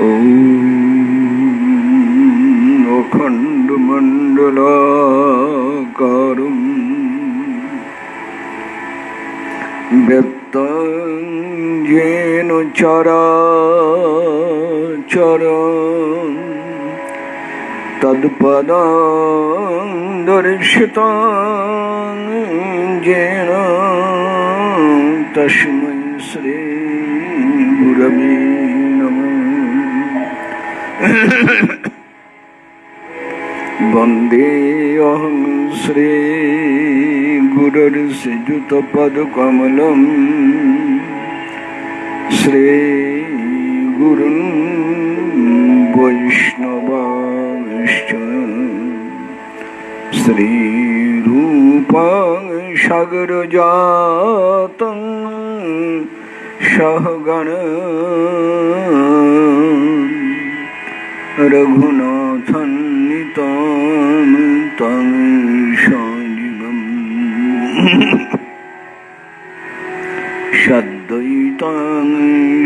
ॐ अखण्डमण्डलाकारं व्यक्तं येन चराचरं तत्पदं दर्शितं येन तस्मै श्री गुरवे वन्देऽहं श्री गुरुर्श्रीयुतपदकमलं श्री गुरुन् वैष्णवांश्च श्रीरूपं सागरजातं सहगण रघुनाथन्नितं तं सजीवम् सद्वैतं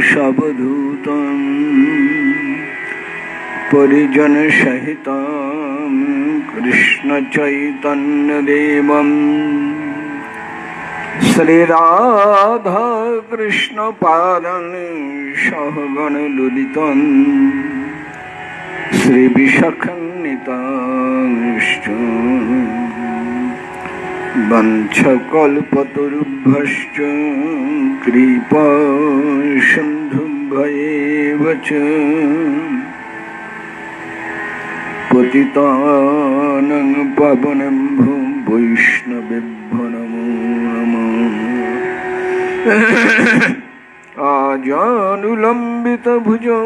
सवधूतं परिजनसहितं कृष्णचैतन्यदेवम् श्रीराधा कृष्णपादं सहगणललितं श्रीविशाखान्वितांश्च वंशकल्पतरुभ्यश्च कृपा सिन्धुभ्येव च पतितानां पावनेभ्यो वैष्णवेभ्यो नमो नमः। आजानुलम्बितभुजो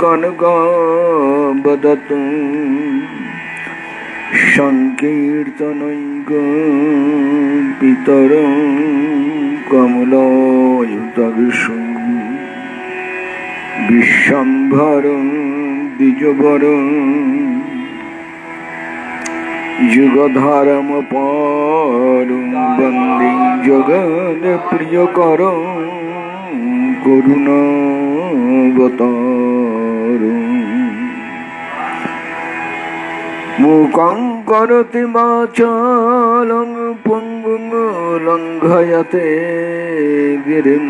कनकावदतु संकीर्तनैकपितरं कमलायुतविषं विश्वम्भरं द्विजवरं युगधर्मपारं वन्दे जगत्प्रियकरं करुणावतारम् मूकं करोति वाचालं पुंगुं लङ्घयते गिरिं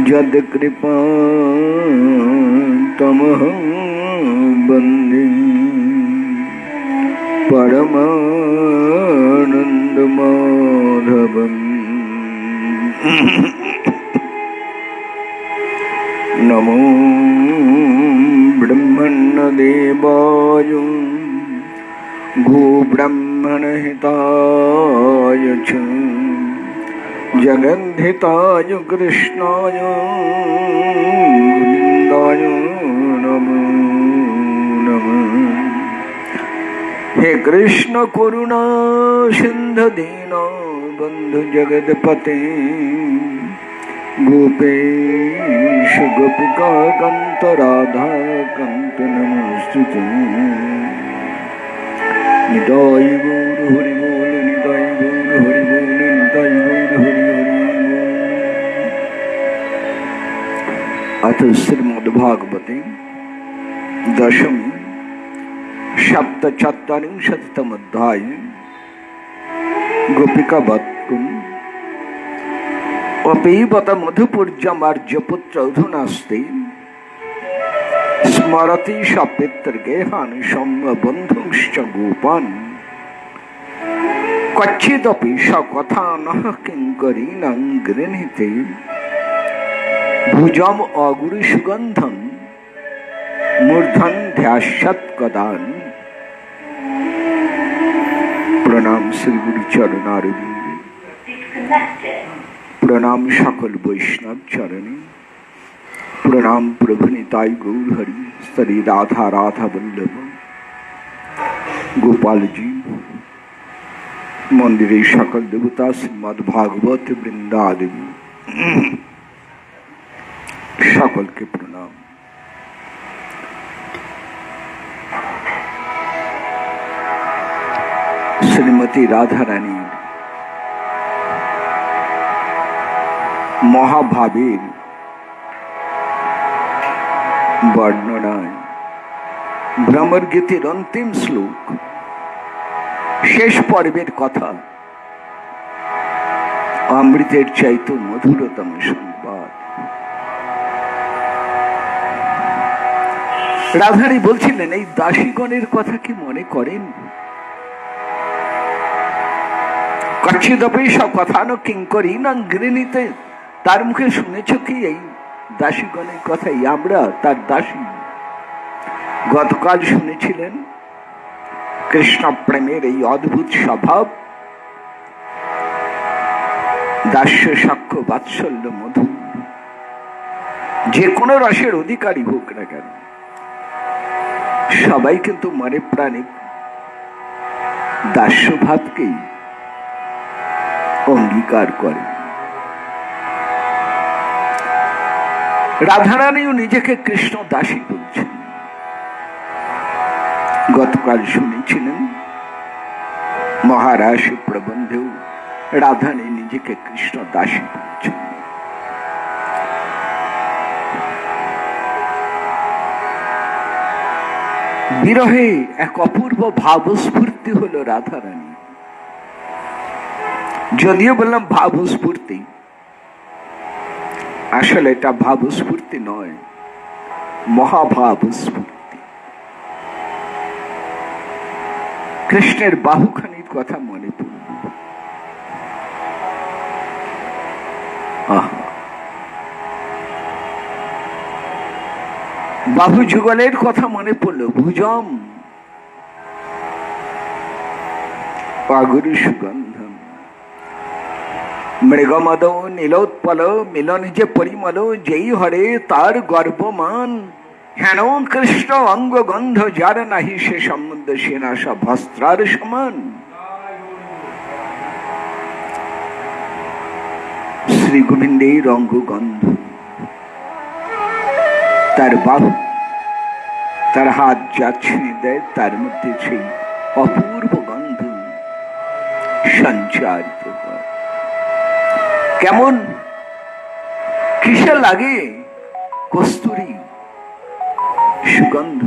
यत्कृपातमहं वन्दे परमानन्दमाधवम्। नमो ब्रह्मण्यदेवाय गोब्राह्मणहिताय च जगद्धिताय कृष्णाय गोविन्दाय नमो नमः। हे कृष्ण करुणा सिन्धु दीनबन्धु जगत्पते गोपेश गोपिका कान्त राधा कान्त नमोस्तुते। निताय गौर हरि बोल निताय गौर हरि बोल निताय गौर हरि हरि बोल। अथ श्रीमद्भागवते दशमी सप्तचत्वारिंशत्तमोऽध्याय गोपिकावधम्। अपीबत मधुपूर्जमार्जपुत्र अधुनास्ति स्मरति स पितृगेहान् सम्बन्धुश्च गोपान् क्वचिदपि स कथानः किङ्करीणां गृह्णीते भुजम् अगुरुसुगन्धं मूर्धन् ध्यास्यत् कदान्। प्रणाम श्री गुरु चरणारविंद, प्रणाम सकल वैष्णव चरणे, प्रणाम प्रभु निताय गौर हरि श्री राधा राधा वल्लभ गोपाल जी मंदिरे सकल देवता श्रीमद् भागवत वृंदादेवी सकल के प्रणाम। श्रीमती राधा रानी महाभावेर বর্ণনায় ভ্রমর গীতির অন্তিম শ্লোক, শেষ পর্বের কথা। অমৃতের চাইতে মধুরতম সংবাদ। রাধারানী বলছিলেন, এই দাসীগণের কথা কি মনে করেন? কচ্ছিদপি সকথান কিঙ্করীণ গৃহীতে, তার মুখে শুনেছ কি এই দাসীগণের কথাই? আমরা তার দাসী। গতকাল শুনেছিলেন কৃষ্ণ প্রেমের এই অদ্ভুত স্বভাব, দাস্য সাক্ষ্য বাৎসল্য মধু, যে কোনো রসের অধিকারী হোক না কেন, সবাই কিন্তু মনে প্রাণে দাস্য ভাবকেই অঙ্গীকার করে। রাধারানীও নিজেকে কৃষ্ণ দাসী বলছেন। গতকাল শুনেছিলেন মহারাজ প্রবন্ধেও রাধারানী নিজেকে কৃষ্ণ দাসী বলছেন। বিরহে এক অপূর্ব ভাবস্ফূর্তি হলো রাধারানী। যদিও বললাম ভাবস্ফূর্তি, আসলে এটা ভাবস্ফূর্তি নয়, মহাভাবস্ফূর্তি। কৃষ্ণের বাহুখানির কথা মনে পড়ল। বাহু যুগলের কথা মনে পড়ল। ভুজম পাগুরু সুগন্ধম মৃগমদ নীলোৎপল মিলন যে পরিমল, যেই হরে তার গর্বমান। হেন কৃষ্ণ অঙ্গ গন্ধ যার নাহি, সে সম্বন্ধ সেনা সব ভস্ত্রার সমান। শ্রী গোবিন্দের অঙ্গ গন্ধ, তার বাহু, তার হাত যা ছুঁয়ে দেয় তার মধ্যে সেই অপূর্ব গন্ধ সঞ্চারিত হয়। কেমন কিসে লাগে? কস্তুরী সুগন্ধ।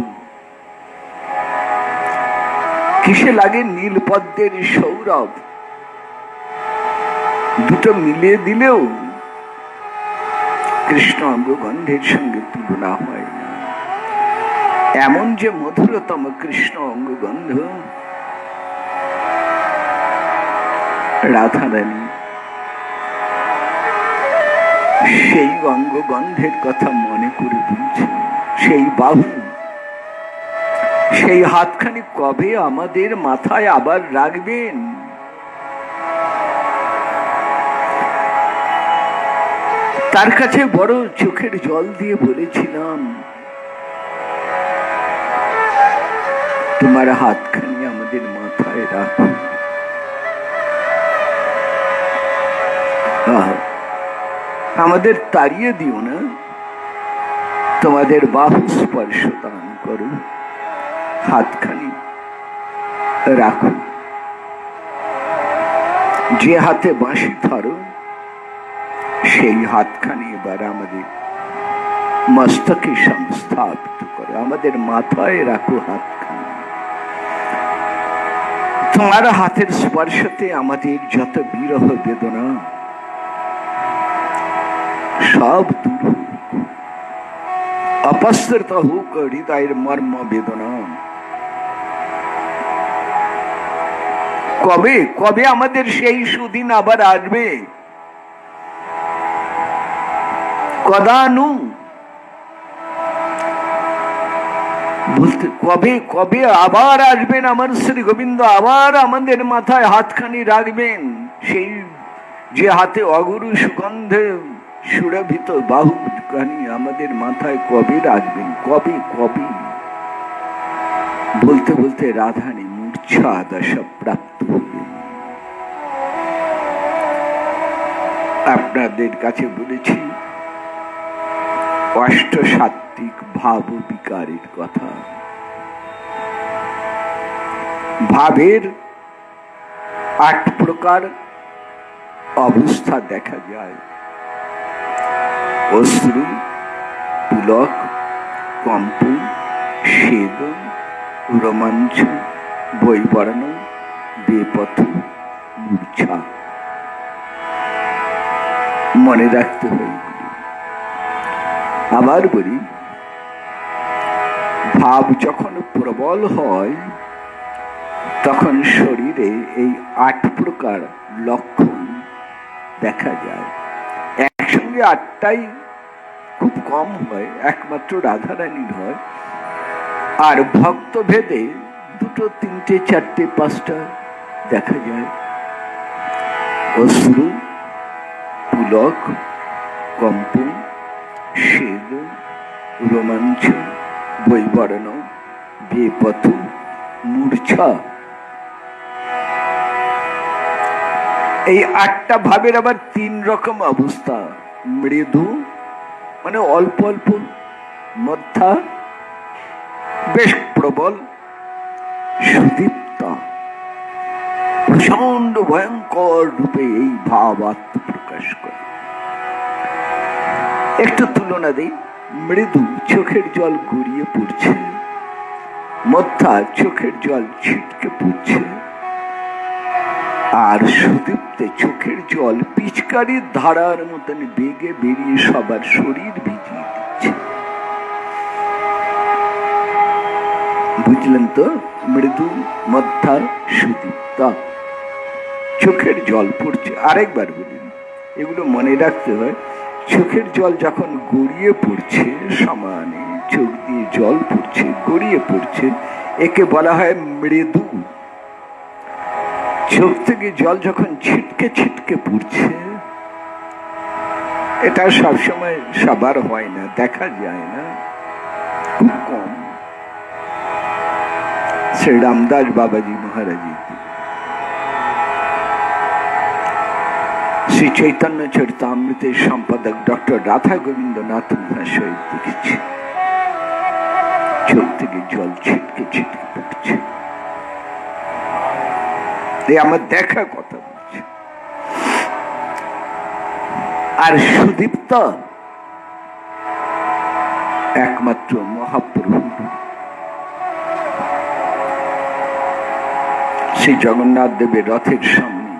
কিসে লাগে? নীলপদ্মের সৌরভ। দুটো মিলিয়ে দিলেও কৃষ্ণ অঙ্গগন্ধের সঙ্গে তুলনা হয় না। এমন যে মধুরতম কৃষ্ণ অঙ্গগন্ধ, রাধারানী সেই অঙ্গগন্ধের কথা মনে করে দিয়েছেন। সেই বাহু, সেই হাতখানি কবে আমাদের মাথায় আবার রাখবেন? তার কাছে বড় চোখের জল দিয়ে বলেছিলাম, তোমার হাতখানি আমাদের মাথায় রাখো। আমাদের তাড়িয়ে দিও না, তোমাদের বাহু স্পর্শ দান করো, হাতখানি রাখো। যে হাতে বাঁশি ধরো, সেই হাতখানি এবার আমাদের মস্তকে সংস্থাপিত করো, আমাদের মাথায় রাখো হাতখানি। তোমার হাতের স্পর্শতে আমাদের যত বিরহ বেদনা সব দূর হোক, অপসৃত হোক হৃদয়ের মর্ম বেদনা। কবে কবে আমাদের সেই সুদিন আবার আসবে? কদানু বলতে কবে কবে আবার আসবেন আমার শ্রী গোবিন্দ? আবার আমাদের মাথায় হাতখানি রাখবেন, সেই যে হাতে অগুরু সুগন্ধে সুরভিত বাহুখানি আমাদের মাথায় কবে রাখবেন? কবে কবে? বলতে বলতে রাধারানী মূর্ছা দশা প্রাপ্ত হলেন। আপনাদের কাছে বলেছি অষ্টসাত্ত্বিক ভাব বিকারের কথা। ভাবের 8 প্রকার অবস্থা দেখা যায়। অশ্রু, পুলক, কম্প, সেদ, রোমাঞ্চ, বৈবর্ণ, বেপথ, মূর্ছা। মনে রাখতে হয়। আবার বলি, ভাব যখন প্রবল হয় তখন শরীরে এই 8 প্রকার লক্ষণ দেখা যায়। একসঙ্গে 8টাই খুব কম হয়, একমাত্র রাধারানীর হয়। আর ভক্ত ভেদে 2, 3, 4, 5টা দেখা যায়। অশ্রু, পুলক, কম্প, সেদ, রোমাঞ্চ, বৈবর্ণ, বেপথ, মূর্ছা। এই 8টা ভাবের আবার 3 রকম অবস্থা। মৃদু মানে অল্প অল্প, মধ্যা বেশ প্রবল, সুদীপ্তা প্রচন্ড ভয়ঙ্কর রূপে এই ভাব আত্মপ্রকাশ করে। একটু তুলনা দিই। মৃদু, চোখের জল গড়িয়ে পড়ছে। মধ্যা, চোখের জল ছিটকে পড়ছে। আর সুদীপ্তে চোখের জল পিচকারির ধারার মতন বেগে বেরিয়ে সবার শরীর ভিজিয়ে দিচ্ছে। বুঝলেন তো? মৃদু, মধ্যা, সুদীপ্তা, চোখের জল পড়ছে। আরেকবার বলুন, এগুলো মনে রাখতে হয়। চোখের জল যখন গড়িয়ে পড়ছে, সমানে চোখ দিয়ে জল পড়ছে, গড়িয়ে পড়ছে, একে বলা হয় মৃদু। চোখ থেকে জল যখন ছিটকে ছিটকে পড়ছে, এটা সবসময় সবার হয় না, দেখা যায় না, খুব কম। শ্রী রামদাস বাবাজি মহারাজি, শ্রী চৈতন্য চরিতামৃতের সম্পাদক ডক্টর রাধা গোবিন্দনাথ মহাশয় দেখেছি চোখ থেকে জল ছিটকে ছিটকে পড়ছে। আমার দেখা কথা বলছে। আর সুদীপ্ত একমাত্র মহাপ্রভু শ্রী জগন্নাথ দেবের রথের সামনে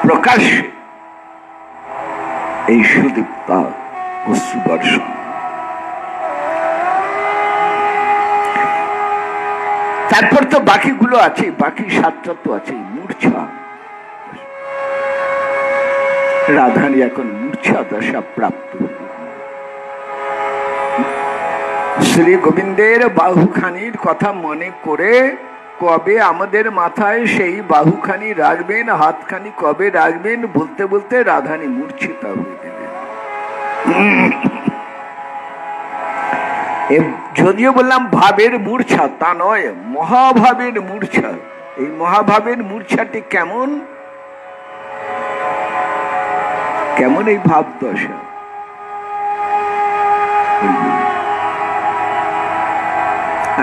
প্রকাশ্যে এই সুদীপ্তা অশ্রুবর্ষণ। তারপর তো বাকিগুলো আছে, বাকি 7টা তো আছে। মূর্ছা, রাধানী এখন মূর্ছা দশা প্রাপ্ত। শ্রী গোবিন্দের বাহুখানির কথা মনে করে কবে আমাদের মাথায় সেই বাহুখানি রাখবেন, হাতখানি কবে রাখবেন, বলতে বলতে রাধানী মূর্ছিতা হয়ে গেলেন। যদিও বললাম ভাবের মূর্ছা, তা নয়, মহাভাবের মূর্ছা। এই মহাভাবের মূর্ছাটি কেমন কেমন এই ভাব দশা?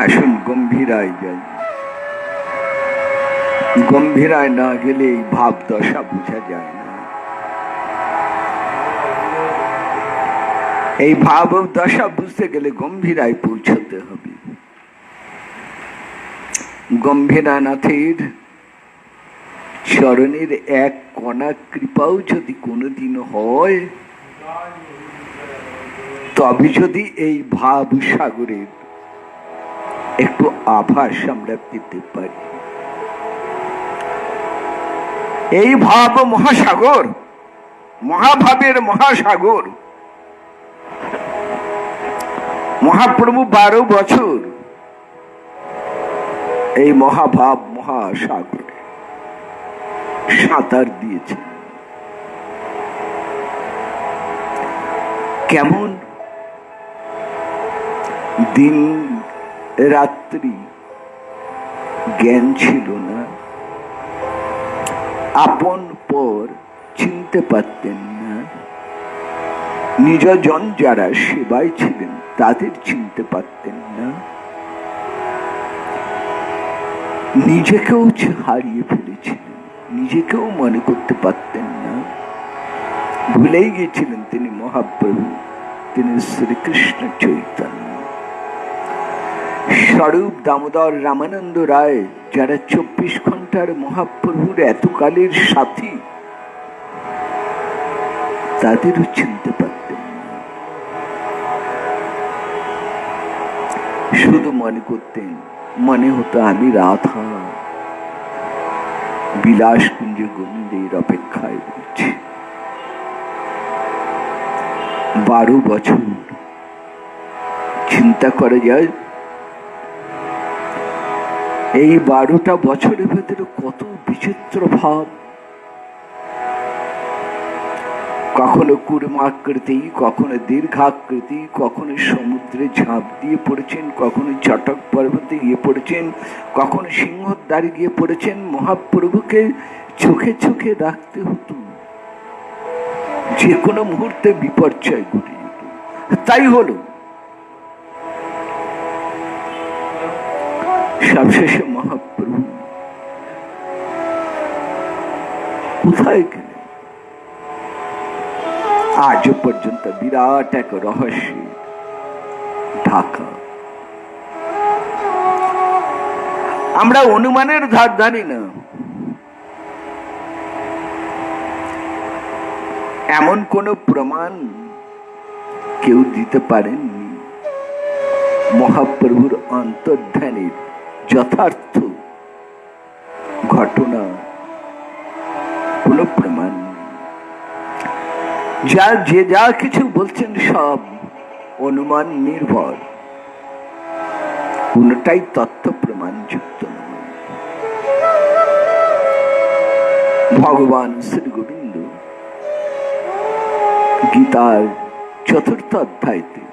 আসুন গম্ভীরায় যাই। গম্ভীরায় না গেলে এই ভাব দশা বোঝা যায় না। এই ভাব দশা বুঝতে গেলে গম্ভীরায় পৌঁছতে হবে। গম্ভীরানাথের চরণের এক কণা কৃপাও যদি কোনোদিন হয়, তবে যদি এই ভাব সাগরের একটু আভাস আমরা পেতে পারি। এই ভাব মহাসাগর, মহাভাবের মহাসাগর। মহাপ্রভু 12 বছর এই মহাভাব মহাসাগরে সাঁতার দিয়েছে। কেমন দিন রাত্রি জ্ঞান ছিল না, আপন পর চিনতে পারতেন না, নিজজন যারা সেবায় ছিলেন তাদের চিনতে পারতেন না, নিজেকেও হারিয়ে ফেলেছিলেন, নিজেকেও মনে করতে পারতেন না, ভুলেই গিয়েছিলেন তিনি মহাপ্রভু তিনি শ্রীকৃষ্ণ চৈতন্য স্বরূপ দামোদর রামানন্দ রায়, যারা 24 ঘন্টার মহাপ্রভুর এতকালের সাথী, তাদেরও চিনতে পারতেন না। শুধু মনে করতেন, মনে হতো আমি রাধা বিলাস কুঞ্জ গোবিন্দের অপেক্ষায় রয়েছে। 12 বছর চিন্তা করা যায়, এই 12টা বছরের ভেতরে কত বিচিত্র ভাব। কখনো কুর্মাকৃতি, কখনো দীর্ঘাকৃতি, কখনো সমুদ্রে ঝাঁপ দিয়ে পড়েছেন, কখনো চটক পর্বতে গিয়ে পড়েছেন, কখনো সিংহদ্বারে গিয়ে পড়েছেন। মহাপ্রভুকে চোখে চোখে রাখতে হতো, যে কোনো মুহূর্তে বিপর্যয় ঘটে যেত। তাই হলো, সবশেষে মহাপ্রভু কোথায় গেলেন? আজও পর্যন্ত বিরাট এক রহস্যে ঢাকা। আমরা অনুমানের ধার ধারি না। এমন কোন প্রমাণ কেউ দিতে পারেননি মহাপ্রভুর অন্তর্ধানের যথার্থ ঘটনা, কোন প্রমাণ নেই। যে যা কিছু বলছেন সব অনুমান নির্ভর, কোনটাই তথ্য প্রমাণ যুক্ত নয়। ভগবান শ্রী গোবিন্দ গীতার 4th অধ্যায়তে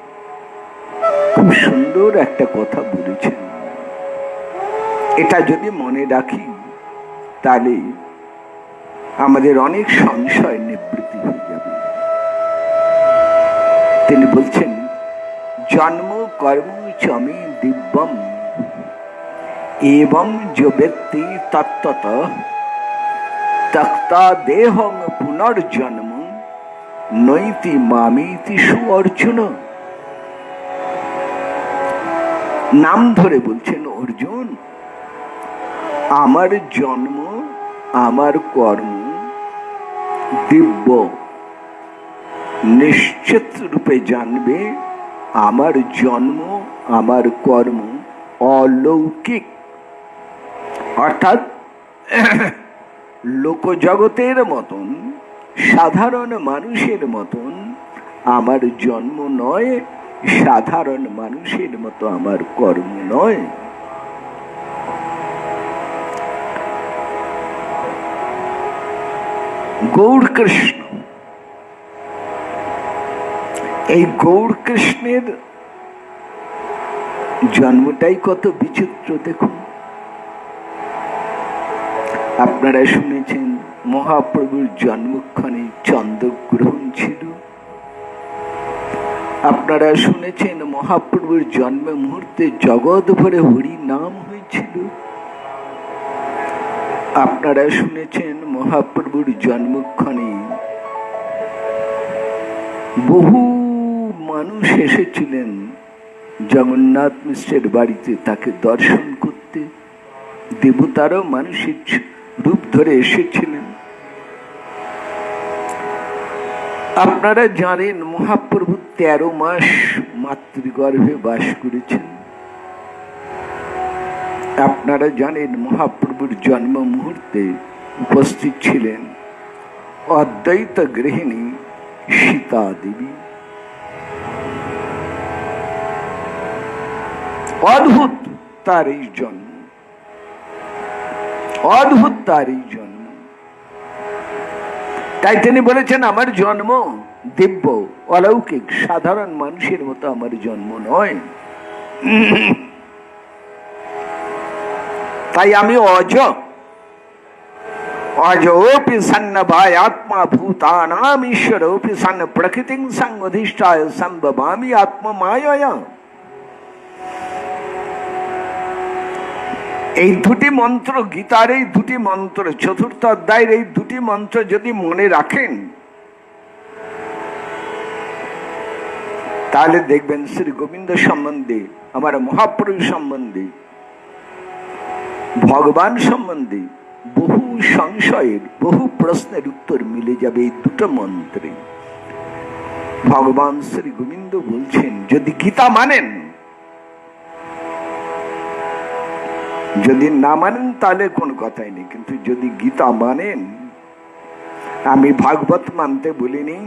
খুব সুন্দর একটা কথা বলেছেন। এটা যদি মনে রাখি তাহলে আমাদের অনেক সংশয় নিবৃত্তি হয়ে যাবে। তিনি বলছেন, জন্ম কর্ম চমি দিব্যম এবং যে ব্যক্তি তত্ত্বত তক্তা দেহং পুনর্জন্ম নৈতি মামিতি সুঅর্জুন। নাম ধরে বলছেন, অর্জুন, আমার জন্ম আমার কর্ম দিব্য, নিশ্চিত রূপে জানবে আমার জন্ম আমার কর্ম অলৌকিক, অর্থাৎ লোকজগতের মতন, সাধারণ মানুষের মতন আমার জন্ম নয়, সাধারণ মানুষের মতো আমার কর্ম নয়। গৌর কৃষ্ণ, এই গৌর কৃষ্ণের জন্মটাই কত বিচিত্র দেখুন। আপনারা শুনেছেন মহাপ্রভুর জন্মক্ষণে চন্দ্রগ্রহণ ছিল। আপনারা শুনেছেন মহাপ্রভুর জন্ম মুহূর্তে জগৎ ভরে হরি নাম হয়েছিল। আপনারা শুনেছেন মহাপ্রভুর জন্মক্ষণে বহু মানুষ এসেছিলেন জগন্নাথ মিশ্রের বাড়িতে তাকে দর্শন করতে। দেবতারও মানুষের রূপ ধরে এসেছিলেন। আপনারা জানেন মহাপ্রভু 13 মাস মাতৃগর্ভে বাস করেছেন। আপনারা জানেন মহাপ্রভুর জন্ম মুহূর্তে উপস্থিত ছিলেন অদ্বৈত গৃহিণী সীতা দেবী। অদ্ভুত তার এই জন্ম, অদ্ভুত তার এই জন্ম। তাই তিনি বলেছেন, আমার জন্ম দিব্য অলৌকিক, সাধারণ মানুষের মতো আমার জন্ম নয়। তাই আমি অজোপি সন্ন ভাই আত্মা ভূতানাম ঈশ্বরোপি সন্ন প্রকৃতিং সংধিষ্ঠায় সম্ভবামি আত্মমায়য়া। এই দুটি মন্ত্র, গীতার এই দুটি মন্ত্র, 4th অধ্যায়ের এই দুটি মন্ত্র যদি মনে রাখেন তাহলে দেখবেন শ্রী গোবিন্দ সম্বন্ধে, আমার মহাপুরুষ সম্বন্ধে, ভগবান সম্বন্ধে বহু সংশয়ের, বহু প্রশ্নের উত্তর মিলে যাবে এই দুটো মন্ত্রে। ভগবান শ্রী গোবিন্দ বলছেন, যদি গীতা মানেন, যদি না মানেন তাহলে কোনো কথাই নেই, কিন্তু যদি গীতা মানেন, আমি ভাগবত মানতে বলিনি,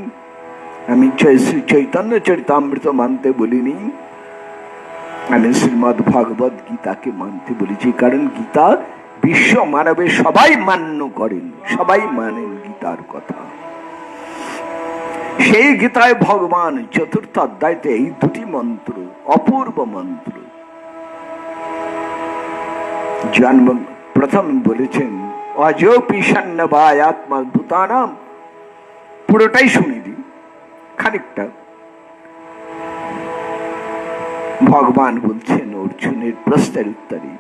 আমি শ্রী চৈতন্য চরিতামৃত মানতে বলিনি, আমি শ্রীমদ ভগবত গীতাকে মানতে বলেছি। কারণ গীতা বিশ্ব মানবে সবাই মান্য করেন, সবাই মানেন গীতার কথা। সেই গীতায় ভগবান চতুর্থ অধ্যায়তে এই দুটি মন্ত্র, অপূর্ব মন্ত্র। জন্ম প্রথম বলেছেন অজোপি সন্নবায় আত্মা ভূতানাম, পুরোটাই শুনে দিই, খানিকটা। ভগবান বলছেন অর্জুনের প্রশ্নের উত্তরে,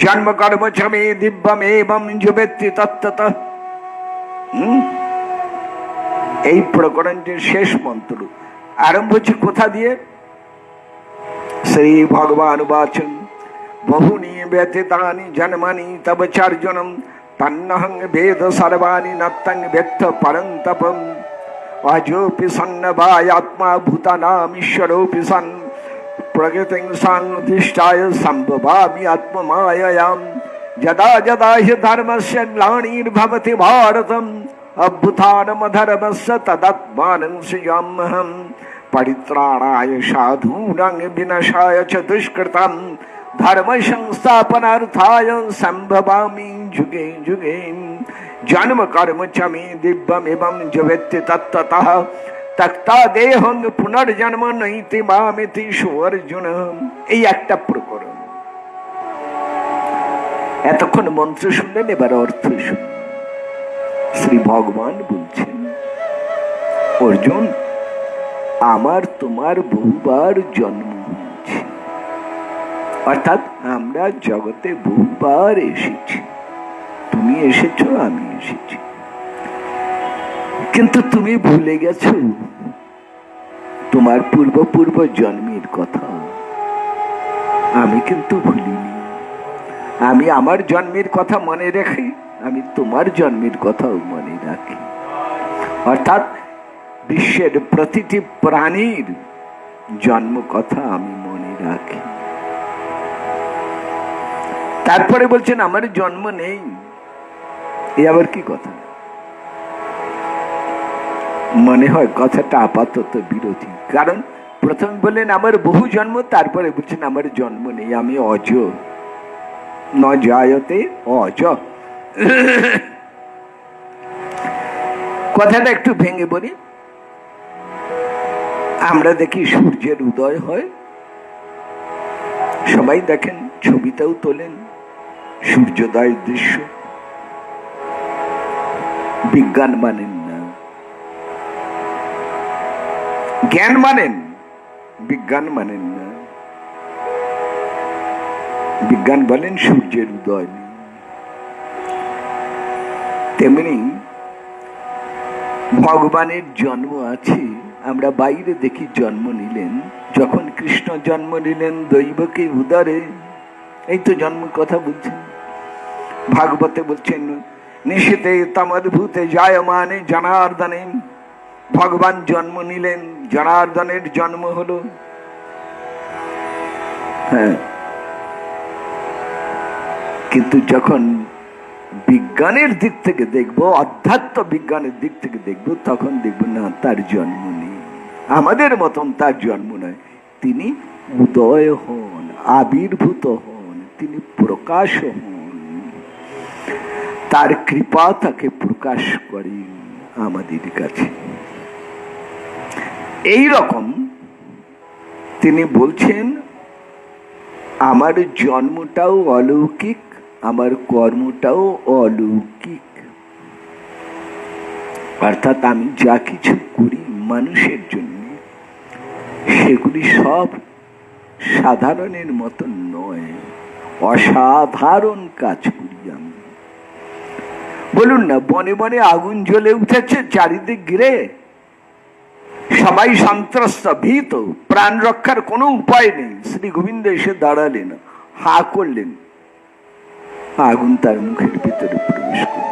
জন্ম কর্ম চমে দিব্যম এবং যুবেত্তি তত্ত্বতঃ। এই প্রকরণের শেষ মন্ত্র আরম্ভ হচ্ছে কোথা দিয়ে? শ্রী ভগবান বাচন বহুনি ব্যতীতানি জন্মানি তব চার্জনম তন্নহং বেদ সর্বাণি নত্তং ব্যক্ত পরন্তপম অজোপি সন্নবায় আত্মা ভূতানাম ঈশ্বরোপি সন প্রকৃতিং সাংধিষ্ঠায় সম্ভবামি আত্মমায়ায়াম যদা যদা হি ধর্মস্য গ্লানির্ভবতি ভারতম অভ্যুত্থানমধর্মস্য তদাত্মানং সৃজাম্যহম পরিত্রাণায় সাধূনাং বিনাশায় চ দুষ্কৃতম ধর্ম সংস্থাপনার্থায় সম্ভবামি যুগে যুগে। জন্ম কর্ম চ মে দিব্যমেবং যবেত্তি তত্ত্বতঃ তক্তা দেহং পুনর্জন্ম নৈতি মামিতি সুঅর্জুন। এই একটা প্রকরণ। এতক্ষণ মন্ত্র শুনলেন, এবার অর্থ শুনলেন। শ্রী ভগবান বলছেন, অর্জুন, আমার তোমার বহুবার জন্ম হয়েছে, অর্থাৎ আমরা জগতে বহুবার এসেছি। তুমি এসেছো, আমি এসেছি, কিন্তু তুমি ভুলে গেছো তোমার পূর্ব জন্মের কথা। আমি কিন্তু ভুলিনি। আমি আমার জন্মের কথা মনে রাখি, আমি তোমার জন্মের কথাও মনে রাখি। অর্থাৎ বিশ্বের প্রতিটি প্রাণীর জন্ম কথা আমি মনে রাখি। তারপরে বলছেন আমার জন্ম নেই। এ আবার কি কথা? মনে হয় কথাটা আপাতত বিরোধী। কারণ প্রথম বললেন আমার বহু জন্ম, তারপরে বলছেন আমার জন্ম নেই, আমি অজ, ন জায়তে অজ। কথাটা একটু ভেঙে বলি। আমরা দেখি সূর্যের উদয় হয়, সবাই দেখেন, ছবিতেও তোলেন সূর্যোদয়ের দৃশ্য। বিজ্ঞান মানেন না, জ্ঞান মানেন, বিজ্ঞান মানেন না। বিজ্ঞান বলেন সূর্যের উদয় নেই। তেমনি ভগবানের জন্ম আছে। আমরা বাইরে দেখি জন্ম নিলেন, যখন কৃষ্ণ জন্ম নিলেন দৈবকে উদরে, এই তো জন্ম কথা বলছেন। ভাগবতে বলছেন নিশিতে তমদ্ভূতে জায়মানে জনার্দনে, ভগবান জন্ম নিলেন, জনার্দনের জন্ম হলো। হ্যাঁ, কিন্তু যখন বিজ্ঞানের দিক থেকে দেখবো, অধ্যাত্ম বিজ্ঞানের দিক থেকে দেখবো, তখন দেখবো না, তার জন্ম নেই। আমাদের মতন তার জন্ম নয়। তিনি উদয় হন, আবির্ভূত হন, তিনি প্রকাশ হন। তার কৃপা তাকে প্রকাশ করে আমাদের কাছে। এই রকম তিনি বলছেন আমার জন্মটাও অলৌকিক, আমার কর্মটাও অলৌকিক। অর্থাৎ আমি যা কিছু করি মানুষের জন্য, সেগুলি সব সাধারণের মতন নয়, অসাধারণ কাজ করি আমি। বলুন না, বনে বনে আগুন জ্বলে উঠেছে চারিদিক ঘিরে, সবাই সন্ত্রস্ত, ভীত, প্রাণ রক্ষার কোনো উপায় নেই। শ্রী গোবিন্দ এসে দাঁড়ালেন, হা করলেন, আগুন তার মুখের ভিতরে প্রবেশ করল।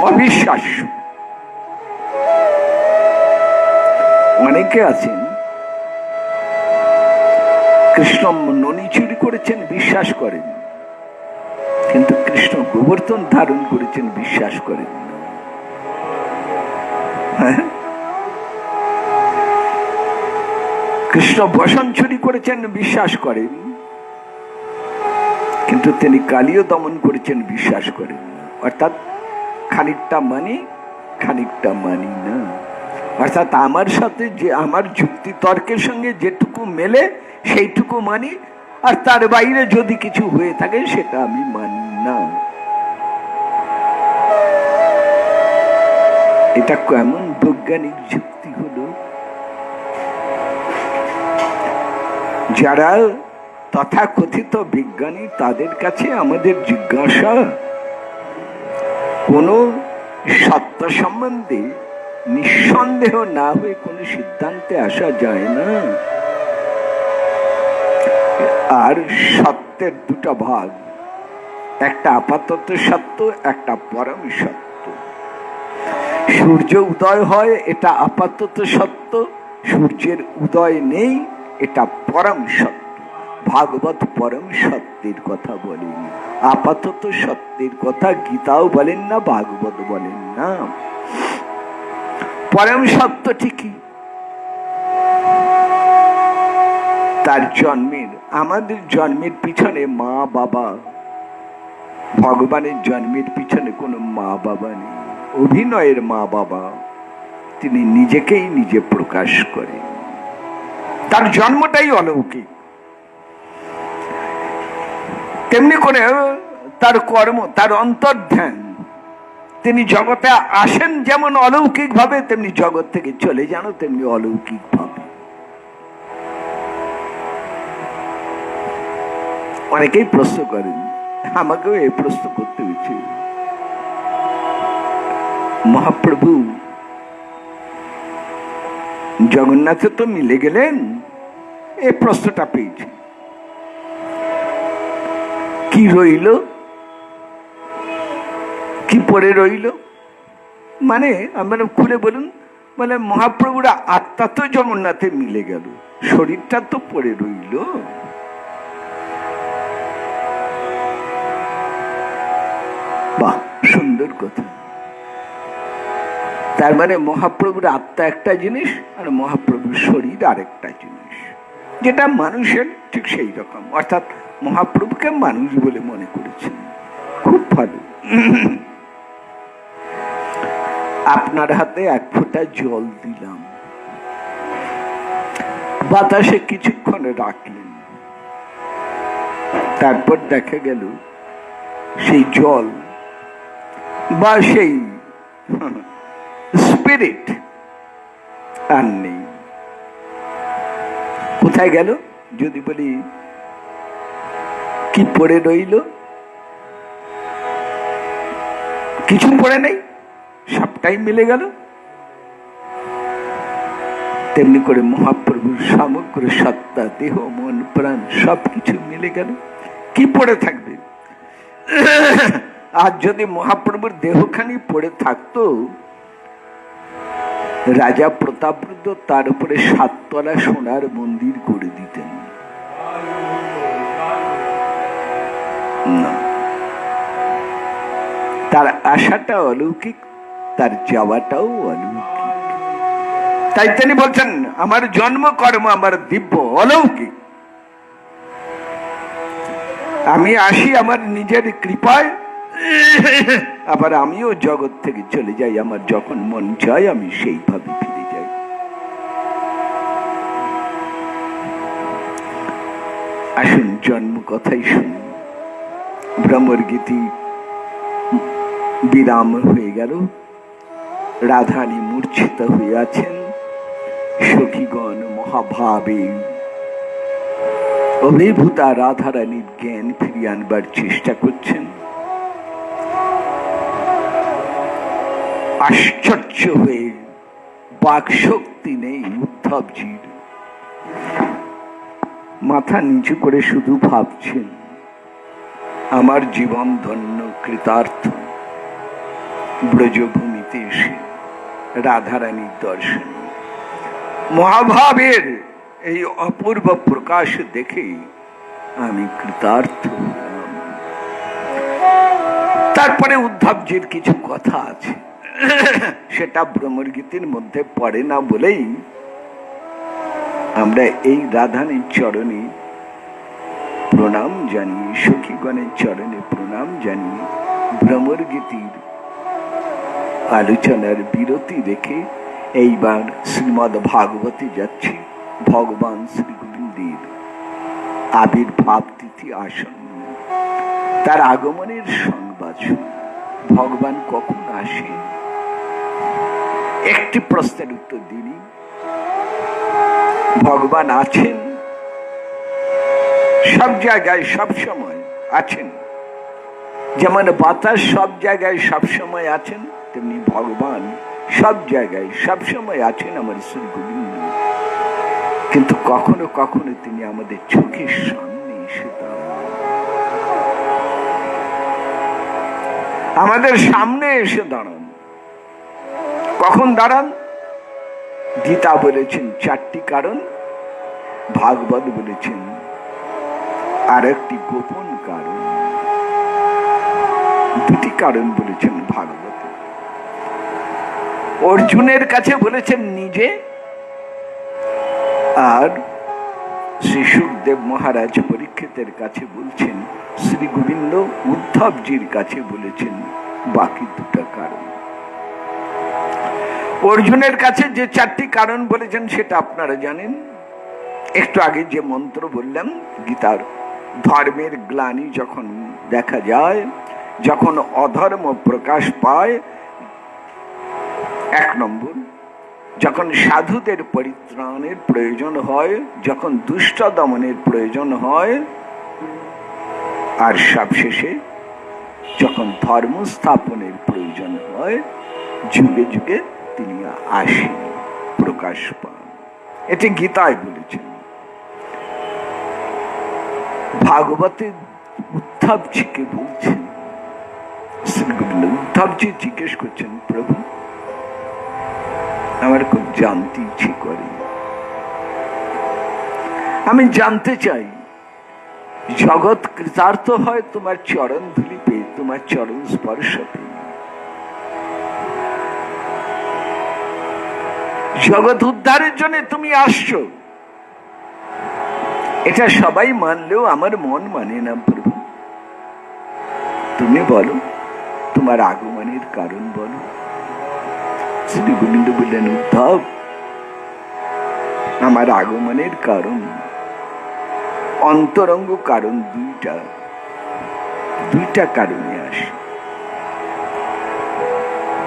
অবিশ্বাস্য। অনেকে আছেন কৃষ্ণ ননি চুরি করেছেন, বিশ্বাস করেন, কিন্তু কৃষ্ণ গোবর্ধন ধারণ করেছেন বিশ্বাস করেন না। কৃষ্ণ বসন চুরি করেছেন বিশ্বাস করেন, কিন্তু তিনি কালীও দমন করেছেন বিশ্বাস করেন না। অর্থাৎ খানিকটা মানি, খানিকটা মানি না। অর্থাৎ আমার সাথে যে আমার যুক্তি তর্কের সঙ্গে যেটুকু মেলে সেইটুকু মানি, আর তার বাইরে যদি কিছু হয়ে থাকে সেটা আমি মানি না। এটা কেমন বৈজ্ঞানিক যুক্তি হলো? যারা তথাকথিত বিজ্ঞানী তাদের কাছে আমাদের জিজ্ঞাসা, কোন সত্য সম্বন্ধে নিঃসন্দেহ না হয়ে কোন সিদ্ধান্তে আসা যায় না। আর সত্যের দুটো ভাগ, একটা আপাতত সত্য, একটা পরম সত্য। সূর্য উদয় হয়, এটা আপাতত সত্য। সূর্যের উদয় নেই, এটা পরম সত্য। ভাগবত পরম সত্যের কথা বলেন, আপাতত সত্যের কথা গীতাও বলেন না, ভাগবত বলেন না। পরম সত্য ঠিকই। তার জন্মের, আমাদের জন্মের পিছনে মা বাবা, ভগবানের জন্মের পিছনে কোনো মা বাবা নেই, অভিনয়ের মা বাবা। তিনি নিজেকেই নিজে প্রকাশ করেন, তার জন্মটাই অলৌকিক। তেমনি করে তার কর্ম, তার অন্তর্ধান, তিনি জগতে আসেন যেমন অলৌকিক ভাবে, তেমনি জগৎ থেকে চলে যান তেমনি অলৌকিক ভাবে। অনেকেই প্রশ্ন করেন, আমাকেও এই প্রশ্ন করতে হয়েছে, মহাপ্রভু জগন্নাথে তো মিলে গেলেন, এই প্রশ্নটা পেয়েছি, কি রইল, কি পড়ে রইল? মানে আমরা খুলে বলুন, মানে মহাপ্রভুর আত্মা তো জগন্নাথে মিলে গেল, শরীরটা তো পড়ে রইল। বাহ, সুন্দর কথা। তার মানে মহাপ্রভুর আত্মা একটা জিনিস আর মহাপ্রভুর শরীর আরেকটা জিনিস, যেটা মানুষের ঠিক সেই রকম। অর্থাৎ মহাপ্রভুকে মানুষ বলে মনে করেছেন। খুব ভালো। আপনার হাতে এক ফোঁটা জল দিলাম, বাতাসে কিছুক্ষণ রাখলেন, তারপর দেখা গেল সেই জল বা সেই স্পিরিট আর নেই। কোথায় গেল? যদি বলি কি পড়ে রইল? কিছু পড়ে নেই, সবটাই মিলে গেল। তেমনি করে মহাপ্রভুর সমগ্র সত্তা, দেহ, মন, প্রাণ সবকিছু মিলে গেল। কি পড়ে থাকবে? আর যদি মহাপ্রভুর দেহখানি পড়ে থাকতো, রাজা প্রতাপরুদ্র তার উপরে 7 তলা সোনার মন্দির করে দিতেন না। তার আশাটা অলৌকিক, তার যাওয়াটাও অলৌকিক। তাই তিনি বলছেন, আমার জন্ম কর্ম আমার দিব্য অলৌকিক, আমি আসি আমার নিজের কৃপায়, আবার আমিও জগৎ থেকে চলে যাই, আমার যখন মন চায় আমি সেইভাবে ফিরে যাই। আসুন জন্ম কথাই শুনুন। ভ্রমর গীতি বিরাম হয়ে গেল, রাধারানী মূর্ছিত হয়ে আছেন, সখীগণ মহাভাবে অভিভূতা রাধারানীর জ্ঞান ফিরিয়ে আনবার চেষ্টা করছেন। আশ্চর্য হয়ে বাক শক্তি শক্তি নেই উদ্ধবজির। মাথা নিচু করে শুধু ভাবছেন, আমার জীবন ধন্য কৃতার্থ। ব্রজভূমিতে এসে রাধারানীর দর্শন, মহাভাবের এই অপূর্ব প্রকাশ দেখে আমি কৃতার্থ হলাম। তারপরে উদ্ধবজির কিছু কথা আছে, সেটা ভ্রমর গীতির মধ্যে পড়ে না বলেই আমরা এই রাধারানীর চরণে প্রণাম জানিয়ে, সখীগণের চরণে প্রণাম জানিয়ে ভ্রমর গীতির আলোচনার বিরতি রেখে এইবার শ্রীমদ্ ভাগবতে যাচ্ছি। ভগবান শ্রী গোবিন্দের আবির্ভাব তিথি আসন্ন, তার আগমনের সংবাদ। ভগবান কখন আসে? একটি প্রশ্নের উত্তর দিন, ভগবান আছেন, সব জায়গায় সব সময় আছেন। যেমন বাতাস সব জায়গায় সব সময় আছেন, তেমনি ভগবান সব জায়গায় সব সময় আছেন আমার শ্রী গোবিন্দ। কিন্তু কখনো কখনো তিনি আমাদের চোখের সামনে এসে দাঁড়ান, আমাদের সামনে এসে দাঁড়ান। কখন দাঁড়ান? গীতা বলেছেন 4টি কারণ, ভাগবত বলেছেন আর একটি গোপন কারণ। 2টি কারণ বলেছেন ভাগবত। অর্জুনের কাছে বলেছেন নিজে, আর শ্রী সুখদেব মহারাজ পরীক্ষিতের কাছে বলছেন, শ্রী গোবিন্দ উদ্ধবজির কাছে বলেছেন বাকি 2টা কারণ। অর্জুনের কাছে যে 4টি কারণ বলেছেন সেটা আপনারা জানেন। একটু আগে যে মন্ত্র বললাম গীতার, ধর্মের গ্লানি যখন দেখা যায়, যখন অধর্ম প্রকাশ পায়, 1 নম্বর, যখন সাধুদের পরিত্রাণের প্রয়োজন হয়, যখন দুষ্ট দমনের প্রয়োজন হয়, আর সবশেষে যখন ধর্ম স্থাপনের প্রয়োজন হয়, যুগে যুগে তিনি আসেন, প্রকাশ পান। এটি গীতায় বলেছেন। ভাগবতে উদ্ধবজিকে বলছেন, শ্রী গোবিন্দ উদ্ধবজি জিজ্ঞেস করছেন, প্রভু আমার খুব জানতে ইচ্ছে করে, আমি জানতে চাই জগৎ কৃতার্থ হয় তোমার চরণ ধুলি পেয়ে, তোমার চরণ স্পর্শ পেয়ে। জগৎ উদ্ধারের জন্য তুমি আসছো, এটা সবাই মানলেও আমার মন মানে না প্রভু। তুমি বলো তোমার আগমনের কারণ বলো। শ্রী গোবিন্দ বললেন, উদ্ধব আমার আগমনের কারণ, অন্তরঙ্গ কারণ 2টা কারণে আসে।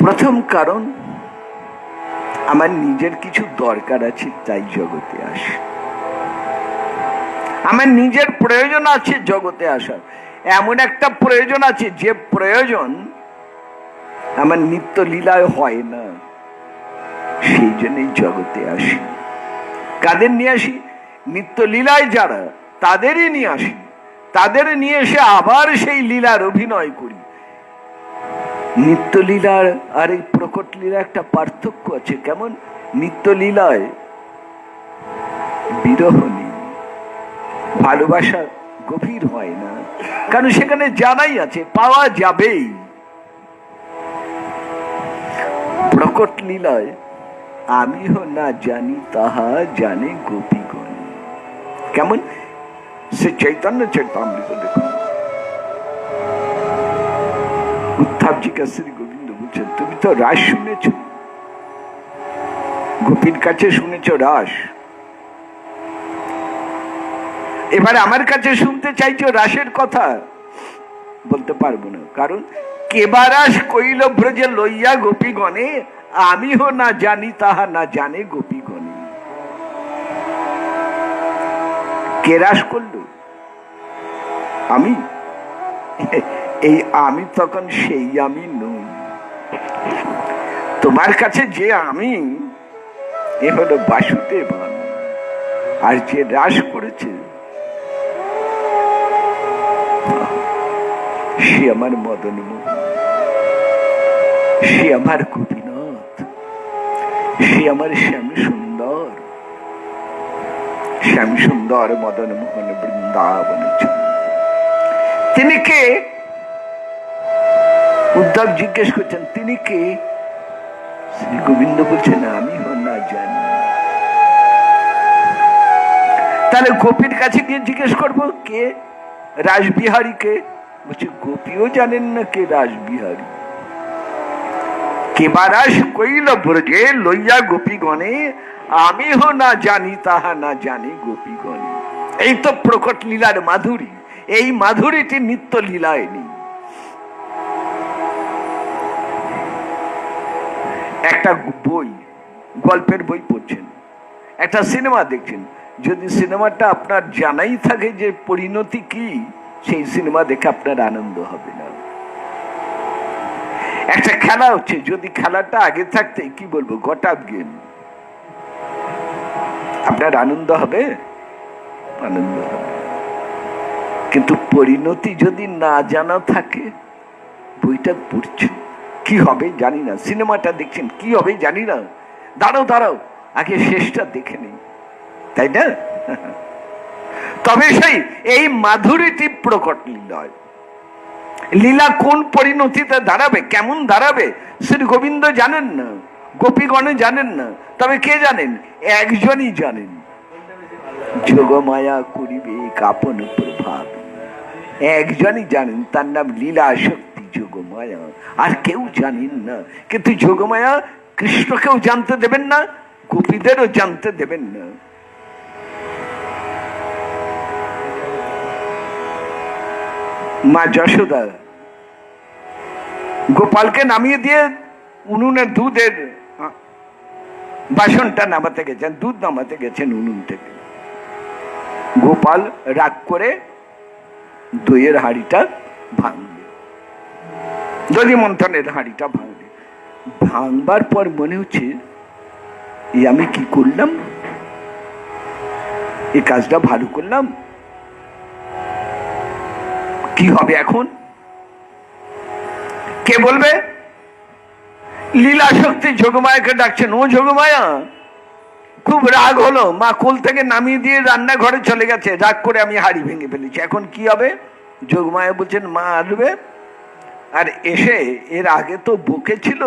প্রথম কারণ, আমার নিজের কিছু দরকার আছে তাই জগতে আসে, আমার নিজের প্রয়োজন আছে জগতে আসার। এমন একটা প্রয়োজন আছে যে প্রয়োজন আমার নিত্য লীলায় হয় না, সেই জন্যই জগতে আসি। কাদের নিয়ে আসি? নিত্য লীলায় যারা, তাদেরই নিয়ে আসি। তাদের নিয়ে এসে আবার সেই লীলার অভিনয় করি। নিত্য লীলার আর এই প্রকট লীলা একটা পার্থক্য আছে। কেমন? নিত্য লীলায় বিরহ নেই, ভালোবাসা গভীর হয় না, কারণ সেখানে জানাই আছে পাওয়া যাবেই। প্রকট লীলায় আমিও না জানি তাহা জানে গোপীগণ। কেমন? সে চৈতন্য চরিতামৃত দেখুন, উদ্ধবজিকে শ্রী গোবিন্দ বলছেন, তুমি তো রাস শুনেছ, গোপীর কাছে শুনেছ রাস, এবার আমার কাছে শুনতে চাইছো রাসের কথা। বলতে পারবো না, কারণ কেবারাস কইল ব্রজে লইয়া গোপীগণে, আমিও না জানি তাহা না জানে গোপীগণে। কে রাস করলো? আমি। এই আমি তখন সেই আমি নই। তোমার কাছে যে আমি, এ হলো বাসুদেব, আর যে রাস করেছে সে আমার মদন মোহন, সে আমার গোপীনাথ, সে আমার শ্যাম সুন্দর, শ্যাম সুন্দর মদন মোহন বৃন্দাবন। তিনি কে? উদ্ধব জিজ্ঞেস করছেন তিনি কে? শ্রী গোবিন্দ বলছেন আমি না জানি। তাহলে গোপীর কাছে গিয়ে জিজ্ঞেস করবো কে রাসবিহারী কে? বলছে গোপীও জানেন না কে রাসবিহারী। কেবা রাস কইল ব্রজে লইয়া গোপীগণে, আমি না জানি তাহা না জানি গোপীগণে। এই তো প্রকট লীলার মাধুরী। এই মাধুরীটি নিত্য লীলায় নেই। একটা বই, গল্পের বই পড়ছেন, একটা সিনেমা দেখছেন, যদি সিনেমাটা আপনার জানাই থাকে যে পরিণতি কি, সেই সিনেমা দেখে আপনার আনন্দ হবে না। একটা খেলা হচ্ছে, যদি খেলাটা আগে থাকতে কি বলবো গোটা গেম, আপনার আনন্দ হবে? আনন্দ হবে। কিন্তু পরিণতি যদি না জানা থাকে, বইটা পড়ছেন কি হবে জানি না, সিনেমাটা দেখছেন কি হবে জানি না, দাঁড়াও দাঁড়াও আগে শেষটা দেখে নেই, তাই না? তবে সেই এই মাধুরীটি প্রকট লীলায়। লীলা কোন পরিণতিতে দাঁড়াবে, কেমন দাঁড়াবে, শ্রী গোবিন্দ জানেন না, গোপীগণে জানেন না। তবে কে জানেন? একজনই জানেন, যোগমায়া করিবে কাপন প্রভাব। একজনই জানেন, তার নাম লীলা শক্তি যোগমায়া, আর কেউ জানেন না। কিন্তু যোগমায়া কৃষ্ণকেও জানতে দেবেন না, গোপীদেরও জানতে দেবেন না। মা যশোদা গোপালকে নামিয়ে দিয়ে উনুনের দুধের বাসনটা নামাতে গেছেন, দুধ নামাতে গেছেন উনুন থেকে। গোপাল রাগ করে দইয়ের হাঁড়িটা ভাঙবে, দধি মন্থনের হাঁড়িটা ভাঙবে। ভাঙবার পর মনে হচ্ছে আমি কি করলাম, এই কাজটা ভালো করলাম, কি হবে এখন? কে বলবে? লীলা শক্তি যোগমায়াকে ডাকছেন, ও যোগমায়া। খুব রাগ হলো, মা কোল থেকে নামিয়ে দিয়ে রান্নাঘরে চলে গেছে, রাগ করে আমি হাড়ি ভেঙে ফেলেছি, এখন কি হবে? যোগমায়া বলছেন মা আসবে, আর এসে এর আগে তো বকেছিল,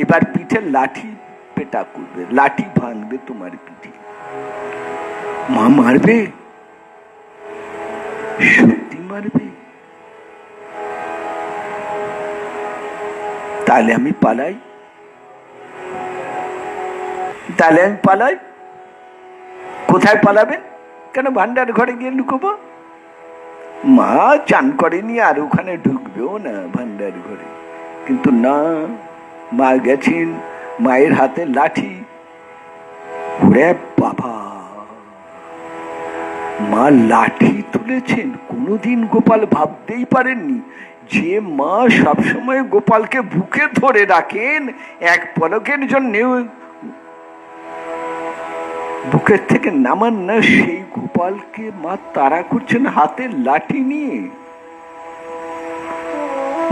এবার পিঠে লাঠি পেটা করবে, লাঠি ভাঙবে তোমার পিঠে। মা মারবে? সত্যি মারবে? তাহলে আমি পালাই, তাহলে আমি পালাই। কোথায় পালাবেন? কেন ভান্ডার ঘরে গিয়ে লুকোবো? মা চান করেনি আর ওখানে ঢুকবেও না ভান্ডার ঘরে। কিন্তু না, মা গেছেন, মায়ের হাতে লাঠি। ওরে বাবা, মা লাঠি তুলেছেন। কোনোদিন গোপাল ভাবতেই পারেননি যে মা সবসময় গোপালকে বুকে ধরে রাখেন, এক পলকের জন্য বুকের থেকে নামান না, সেই গোপালকে মা তাড়া করছেন হাতে লাঠি নিয়ে।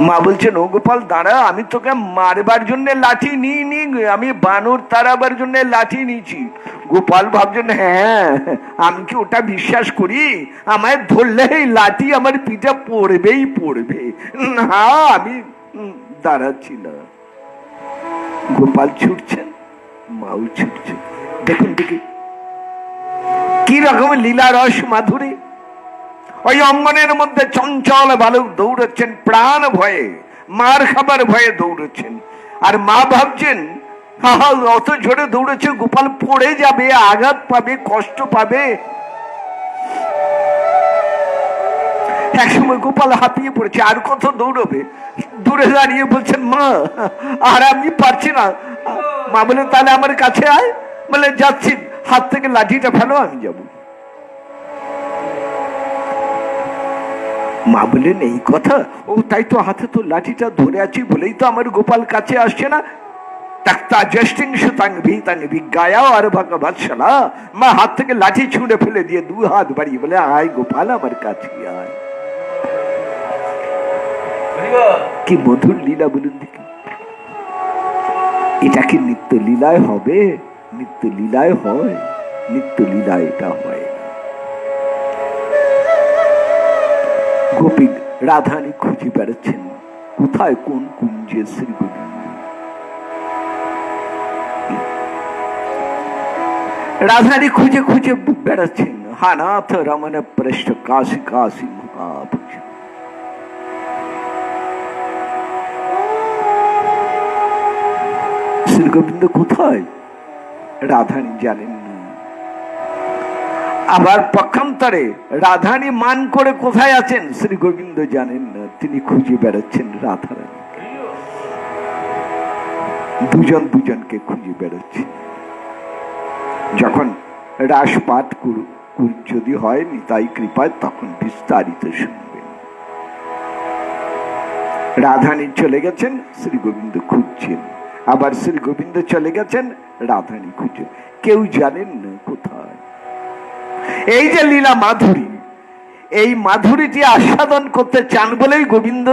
মা বলছেন ও গোপাল দাঁড়া, আমি তোকে মারবার জন্য লাঠি নিইনি, আমি বানর তাড়াবার জন্য লাঠি নিয়েছি। গোপাল ভাবছেন হ্যাঁ আমি কি ওটা বিশ্বাস করি, আমায় ধরলে এই লাঠি আমার পিঠে পড়বেই পড়বে, না আমি দাঁড়াচ্ছি না। গোপাল ছুটছেন, মাও ছুটছেন। দেখুন দেখি কি রকম লীলা রস মাধুরী। ওই অঙ্গনের মধ্যে চঞ্চল বালক দৌড়চ্ছেন প্রাণ ভয়ে, মার খাবার ভয়ে দৌড়চ্ছেন। আর মা ভাবছেন অত জোরে দৌড়েছে, গোপাল পড়ে যাবে, আঘাত পাবে, কষ্ট পাবে। একসময় গোপাল হাঁপিয়ে পড়েছে, আর কত দৌড়বে। দূরে দাঁড়িয়ে বলছেন মা আর আমি পারছি না। মা বলে তাহলে আমার কাছে আয়। বলে যাচ্ছি, হাত থেকে লাঠিটা ফেলো, আমি যাব। মা বললেন এই কথা? ও তাই তো, হাতে তো লাঠিটা ধরে আছি বলেই তো আমার গোপাল কাছে আসছে না। तख्ता जस्टिंग सुतंग भीतंग विज्ञाया और भगवत्सला मां हाथ থেকে লাঠি ছুঁড়ে ফেলে দিয়ে দু হাত বাড়িয়ে বলে আয় গোপাল আমার কাছে আয় কি মধুর লীলা বলুন দেখি এটা কি নিত্য লীলায় হবে নিত্য লীলায় হয় নিত্য লীলা এটা হয় গোপী রাধারানী খুঁজে বেড়াচ্ছেন কোথায় কোন কুঞ্জে শ্রী গোবিন্দ রাধারানী খুঁজে খুঁজে বেড়াচ্ছেন হানাথ রমন পৃষ্ঠ কাশী কাশী মহাভুজ শ্রী গোবিন্দ কোথায় রাধারানী জানেন না আবার পক্ষান্তরে রাধারানী মান করে কোথায় আছেন শ্রী গোবিন্দ জানেন না তিনি খুঁজে বেড়াচ্ছেন রাধারানী দুজন দুজনকে খুঁজে বেড়াচ্ছেন যখন রাস পাঠ যদি হয় নিতাই কৃপায় তখন বিস্তারিত শুনবেন রাধারানী চলে গেছেন শ্রী গোবিন্দ খুঁজছেন আবার শ্রী গোবিন্দ চলে গেছেন রাধারানী খুঁজছেন কেউ জানেন না কোথায় এই যে লীলা মাধুরী এই মাধুরীটি আস্বাদন করতে চান বলেই গোবিন্দ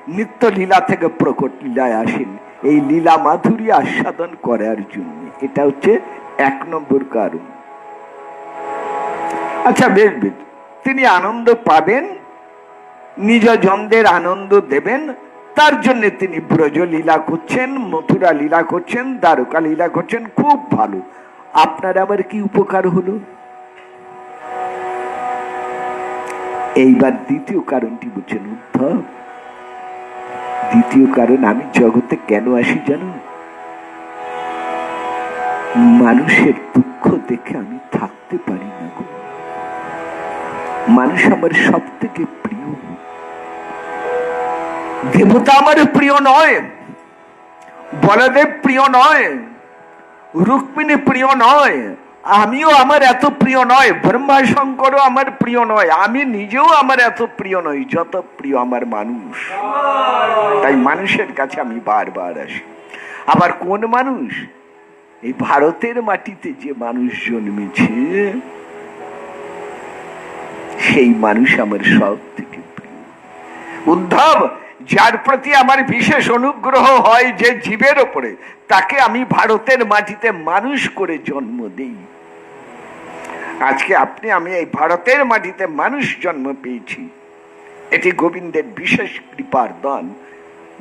নিত্য লীলা থেকে প্রকট লীলায় আসেন এই লীলা মাধুরী আস্বাদন করার জন্য এটা হচ্ছে এক নম্বর কারণ আচ্ছা বেশ বেশ তিনি আনন্দ পাবেন নিজ জনদের আনন্দ দেবেন তার জন্য তিনি ব্রজ লীলা করছেন মথুরা লীলা করছেন দ্বারকা লীলা করছেন খুব ভালো আপনার আবার কি উপকার হলো এইবার দ্বিতীয় কারণটি বলছেন উদ্ধব দ্বিতীয় কারণ আমি জগতে কেন আসি জানো মানুষের দুঃখ দেখে আমি থাকতে পারি না গো মানুষ আমার সব থেকে প্রিয় দেবতা আমার প্রিয় নয় বলদেব প্রিয় নয় রুক্মিণী প্রিয় নয় আমিও আমার এত প্রিয় নয় ব্রহ্মা শঙ্করও আমার প্রিয় নয় আমি নিজেও আমার এত প্রিয় নই যত প্রিয় আমার মানুষ তাই মানুষের কাছে আমি বারবার আসি আবার কোন মানুষ এই ভারতের মাটিতে যে মানুষ জন্মেছে সেই মানুষ আমার সব থেকে প্রিয় উদ্ধব যার প্রতি আমার বিশেষ অনুগ্রহ হয় যে জীবের ওপরে তাকে আমি ভারতের মাটিতে মানুষ করে জন্ম দেই আজকে আপনি আমি এই ভারতের মাটিতে মানুষ জন্ম পেয়েছি এটি গোবিন্দের বিশেষ কৃপার দান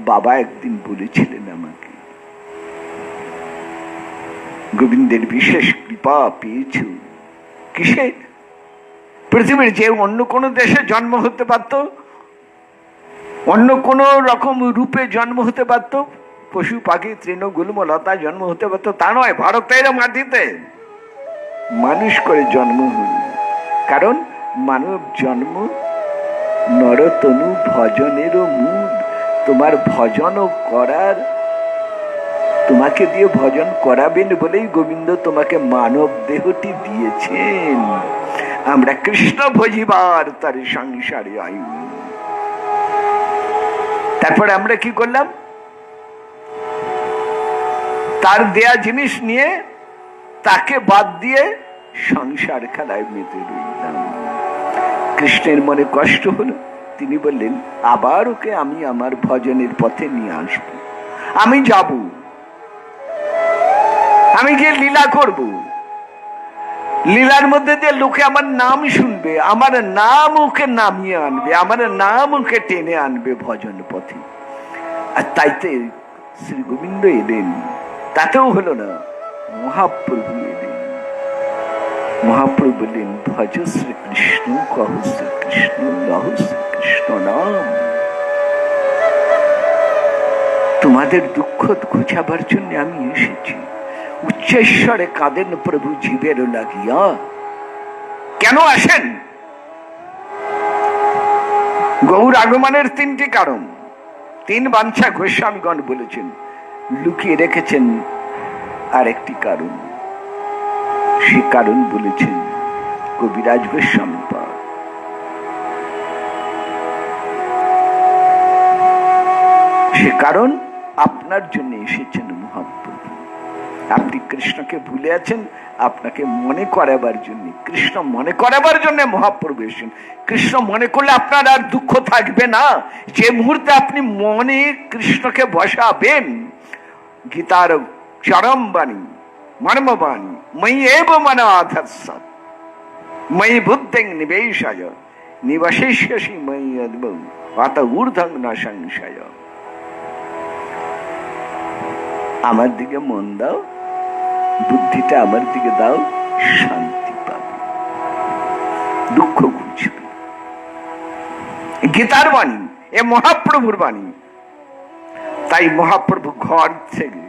বাবা একদিন বলেছিলেন আমাকে গোবিন্দের বিশেষ কৃপা পেয়েছ কিসে পৃথিবীর যে অন্য কোনো দেশে জন্ম হতে পারত অন্য কোন রকম রূপে জন্ম হতে পারত পশু পাখি তৃণ গুল্ম লতা জন্ম হতে পারত তা নয় ভারতের মাটিতে মানুষ করে জন্ম হল কারণ মানব জন্ম নরতনু ভজনেরও মূল তোমার ভজন করার তোমাকে দিয়ে ভজন করাবেন বলেই গোবিন্দ তোমাকে মানব দেহটি দিয়েছেন আমরা কৃষ্ণ ভজিবার তার সংসারে আয়ু তারপরে আমরা কি করলাম তার দেয়া জিনিস নিয়ে তাকে বাদ দিয়ে সংসার খেলায় মেতে রইলাম কৃষ্ণের মনে কষ্ট হলো তিনি বললেন আবার ওকে আমি আমার ভজনের পথে নিয়ে আসব আমি যাব আমি গিয়ে লীলা করব লীলার মধ্যে দিয়ে লোকে আমার নাম শুনবে আমার নাম ওকে নামিয়ে আনবে আমার নাম ওকে টেনে আনবে ভজন পথে আর তাইতে শ্রী গোবিন্দ এলেন তাতেও হলো না মহাপ্রভু এলেন মহাপ্রভু বললেন ভজ শ্রীকৃষ্ণ কহ শ্রীকৃষ্ণ লহ শ্রীকৃষ্ণ নাম তোমাদের দুঃখ ঘোচাবার জন্য আমি এসেছি উচ্চেশ্বরে কাঁদেন প্রভু জীবের লাগিয়া কেন আসেন গৌর আগমনের তিনটি কারণ তিন বাঞ্ছা গোস্বামীগণ বলেছেন লুকিয়ে রেখেছেন আরেকটি কারণ সে কারণ বলেছেন কবিরাজ গোস্বামী পাদ সে কারণ আপনার জন্য এসেছেন মহাপ্রভু আপনি কৃষ্ণকে ভুলে আছেন, আপনাকে মনে করাবার জন্য, কৃষ্ণ মনে করাবার জন্য মহাপ্রভু এসেছেন। কৃষ্ণ মনে করলে আপনার আর দুঃখ থাকবে না। যে মুহূর্তে আপনি মনে কৃষ্ণকে বসাবেন, গীতার চরম বাণী, মর্মবাণী, ময়ি এব মন আধৎসৎ ময়ি বুদ্ধিং নিবেশায় নিবশিষ্যসি ময়ি অদ্ভুত অত ঊর্ধ্বং ন সংশয়। আমার দিকে মন দাও, বুদ্ধিটা আমার দিকে দাও, শান্তি পাবে, দুঃখ ঘুচবে। গীতার বাণী, এ মহাপ্রভুর বাণী। তাই মহাপ্রভু ঘর থেকে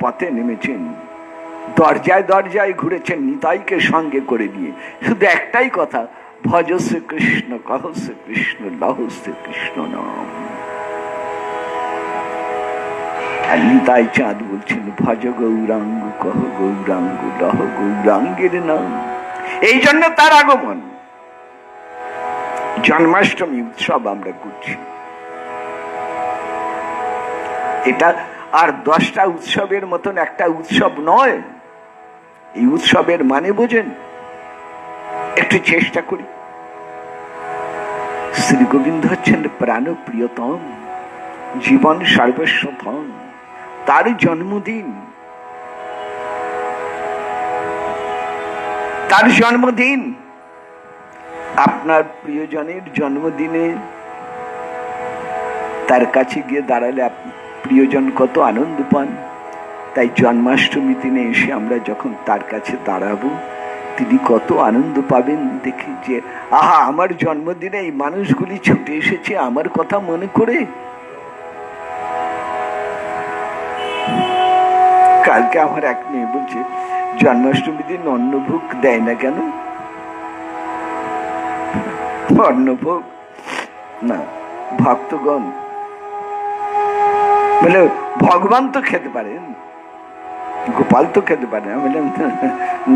পথে নেমেছেন, দরজায় দরজায় ঘুরেছেন নিতাইকে সঙ্গে করে নিয়ে। শুধু একটাই কথা, ভজ শ্রী কৃষ্ণ, কহ শ্রী কৃষ্ণ, লহ শ্রী কৃষ্ণ নাম। আর নিতাই চাঁদ বলছেন, ভজ গৌরাঙ্গ, কহ গৌরাঙ্গ, লহ গৌরাঙ্গের নাম। এই জন্য তার আগমন। জন্মাষ্টমী উৎসব আমরা করছি। এটা আর 10টা উৎসবের মতন একটা উৎসব নয়। এই উৎসবের মানে বোঝেন? একটু চেষ্টা করি। শ্রী গোবিন্দ হচ্ছেন প্রাণ প্রিয়তম, জীবন সর্বস্বতম। তার জন্মদিন, তার জন্মদিন। আপনার প্রিয়জনের জন্মদিনে তার কাছে গিয়ে দাঁড়ালে আপনি প্রিয়জন কত আনন্দ পান। তাই জন্মাষ্টমী দিনে এসে আমরা যখন তার কাছে দাঁড়াবো, তিনি কত আনন্দ পাবেন দেখি, যে আহা, আমার জন্মদিনে এই মানুষগুলি ছুটে এসেছে আমার কথা মনে করে। কালকে আমার এক মেয়ে বলছে, জন্মাষ্টমী দিন অন্নভোগ দেয় না কেন? অন্নভোগ না, ভক্তগণ বলে ভগবান তো খেতে পারেন, গোপাল তো খেতে পারে না। বললাম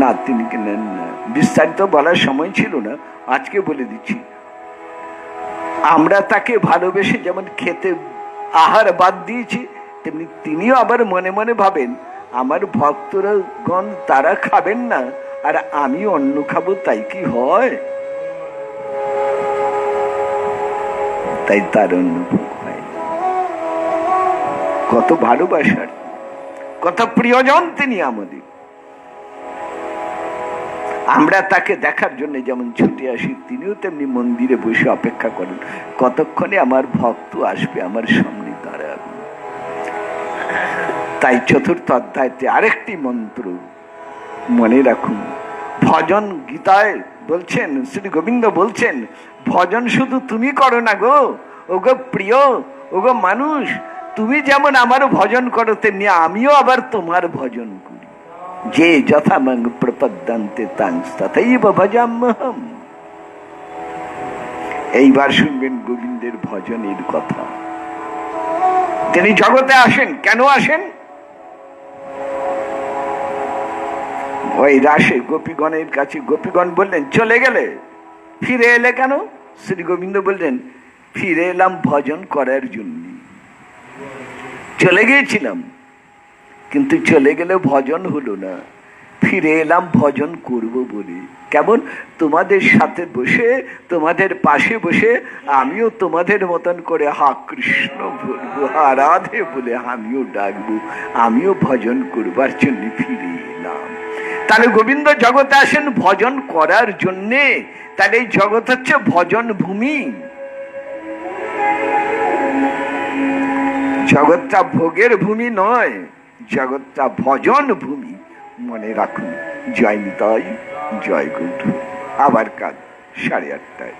না, তিনি কেনেন না। বিস্তারিত বলার সময় ছিল না, আজকে বলে দিচ্ছি। আমরা তাকে ভালোবেসে যেমন খেতে আহার বাদ দিয়েছি, তেমনি তিনিও আবার মনে মনে ভাবেন, আমার ভক্তরা গণ তারা খাবেন না আর আমি অন্ন খাবো, তাই কি হয়? তাই তার অন্নভোগ হয়। কত ভালোবাসার, কত প্রিয়জন তিনি আমাদের। আমরা তাকে দেখার জন্য যেমন ছুটে আসি, তিনিও তেমনি মন্দিরে বসে অপেক্ষা করেন, কতক্ষণে আমার ভক্ত আসবে, আমার সামনে দাঁড়াবে। তাই 4র্থ অধ্যায়তে আরেকটি মন্ত্র মনে রাখুন। ভজন গীতায় বলছেন, শ্রী গোবিন্দ বলছেন, ভজন শুধু তুমি করো না গো, ওগো প্রিয়, ওগো মানুষ, তুমি যেমন আমার ভজন করো, তেমনি আমিও আবার তোমার ভজন করি। যে যথা মং প্রপদ্যন্তে তাং তথৈব ভজাম্যহম। এইবার শুনবেন গোবিন্দের ভজনের কথা। তিনি জগতে আসেন, কেন আসেন? ওই রাসে গোপীগণের কাছে গোপীগণ বললেন, চলে গেলে, ফিরে এলে কেন? শ্রী গোবিন্দ বললেন, ফিরে এলাম ভজন করার জন্য। চলে গিয়েছিলাম, কিন্তু চলে গেলে ভজন হলো না, ফিরে এলাম ভজন করব বলে। কেমন? তোমাদের সাথে বসে, তোমাদের পাশে বসে আমিও তোমাদের মতন করে হা কৃষ্ণ বলবো, হা রাধে বলে আমিও ডাকবো, আমিও ভজন করবার জন্য ফিরে এলাম। তাহলে গোবিন্দ জগতে আসেন ভজন করার জন্যে। তাহলে এই জগৎ হচ্ছে ভজন ভূমি। জগৎটা ভোগের ভূমি নয়, জগৎটা ভজন ভূমি। মনে রাখুন। জয় নিতাই, জয় গৌর। আবার কাল 8:30টায়।